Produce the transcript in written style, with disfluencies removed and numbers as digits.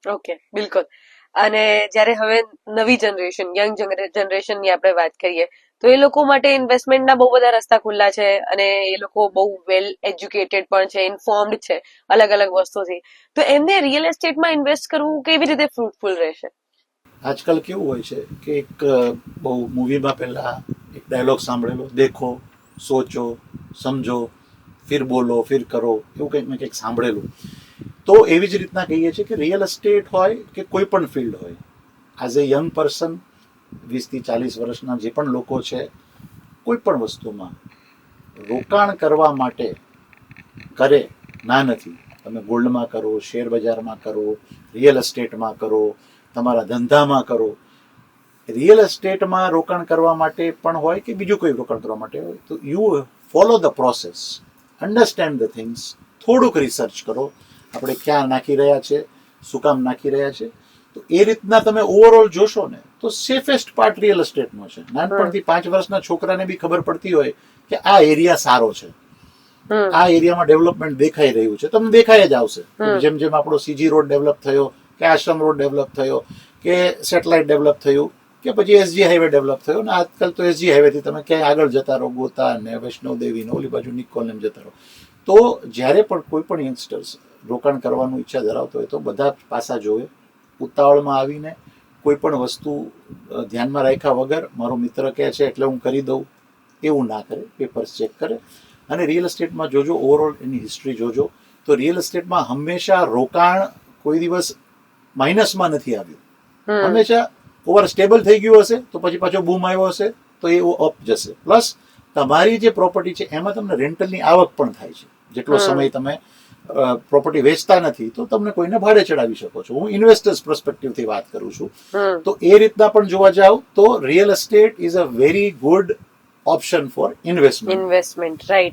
Okay, બિલકુલ. અને જ્યારે હવે નવી જનરેશન, યંગ જનરેશનની આપણે વાત કરીએ, તો એ લોકો માટે ઇન્વેસ્ટમેન્ટના બહુ બધા રસ્તા ખુલ્લા છે અને એ લોકો બહુ વેલ એજ્યુકેટેડ પણ છે, ઇન્ફોર્મ્ડ છે અલગ અલગ વસ્તુથી. તો એમને રિયલ એસ્ટેટમાં ઇન્વેસ્ટ કરવું કેવી રીતે ફ્રૂટફુલ રહેશે? આજકાલ કેવું હોય છે કે એક બહુ મૂવીમાં પહેલાં એક ડાયલોગ સાંભળેલો, દેખો, સોચો, સમજો, ફિર બોલો, ફિર કરો, એવું કંઈક મેં કંઈક સાંભળેલું. તો એવી જ રીતના કહીએ છીએ કે રિયલ એસ્ટેટ હોય કે કોઈ પણ ફિલ્ડ હોય, એઝ એ યંગ પર્સન, 20 થી 40 વર્ષના જે પણ લોકો છે, કોઈ પણ વસ્તુમાં રોકાણ કરવા માટે કરે ના નથી. તમે ગોલ્ડમાં કરો, શેર બજારમાં કરો, રિયલ એસ્ટેટમાં કરો, તમારા ધંધામાં કરો. રિયલ એસ્ટેટમાં રોકાણ કરવા માટે પણ હોય કે બીજું કોઈ રોકાણ કરવા માટે હોય, તો you follow the process, understand the things, થોડુંક રિસર્ચ કરો, આપણે ક્યાં નાખી રહ્યા છે, શું કામ નાખી રહ્યા છે. તો એ રીતના તમે ઓવરઓલ જોશો ને તો સેફેસ્ટ પાર્ટ રિયલ એસ્ટેટનો છે. નાનપણથી 5 વર્ષના છોકરાને બી ખબર પડતી હોય કે આ એરિયા સારો છે, આ એરિયામાં ડેવલપમેન્ટ દેખાઈ રહ્યું છે, તમને દેખાઈ જ આવશે. જેમ જેમ આપણો સીજી રોડ ડેવલપ થયો, કે આશ્રમ રોડ ડેવલપ થયો, કે સેટેલાઇટ ડેવલપ થયું, કે પછી એસજી હાઈવે ડેવલપ થયો, ને આજકાલ તો એસજી હાઈવેથી તમે ક્યાંય આગળ જતા રહો, ગોતા ને વૈષ્ણોદેવી ને ઓલી બાજુ નિકોલ ને જતા રહો. તો જ્યારે પણ કોઈ પણ યંગસ્ટર્સ રોકાણ કરવાનું ઈચ્છા ધરાવતો હોય તો બધા પાસા જોવે. ઉતાવળમાં આવીને કોઈ પણ વસ્તુ ધ્યાનમાં રાખ્યા વગર મારો મિત્ર કહે છે એટલે હું કરી દઉં, એવું ના કરે. પેપર્સ ચેક કરે. અને રિયલ એસ્ટેટમાં જોજો, ઓવરઓલ એની હિસ્ટ્રી જોજો, તો રિયલ એસ્ટેટમાં હંમેશા રોકાણ કોઈ દિવસ માઇનસમાં નથી આવ્યું. હંમેશા ઓવર સ્ટેબલ થઈ ગયું હશે તો પછી પાછો બૂમ આવ્યો હશે તો એ અપ જશે. પ્લસ તમારી જે પ્રોપર્ટી છે એમાં તમને રેન્ટલની આવક પણ થાય છે. જેટલો સમય તમે પ્રોપર્ટી વેચતા નથી તો તમને કોઈને ભાડે ચડાવી શકો છો. હું ઇન્વેસ્ટર્સ પર્સપેક્ટિવથી વાત કરું છું. તો એ રીતના પણ જોવા જાવ તો real estate is a very good option for investment. Investment, right.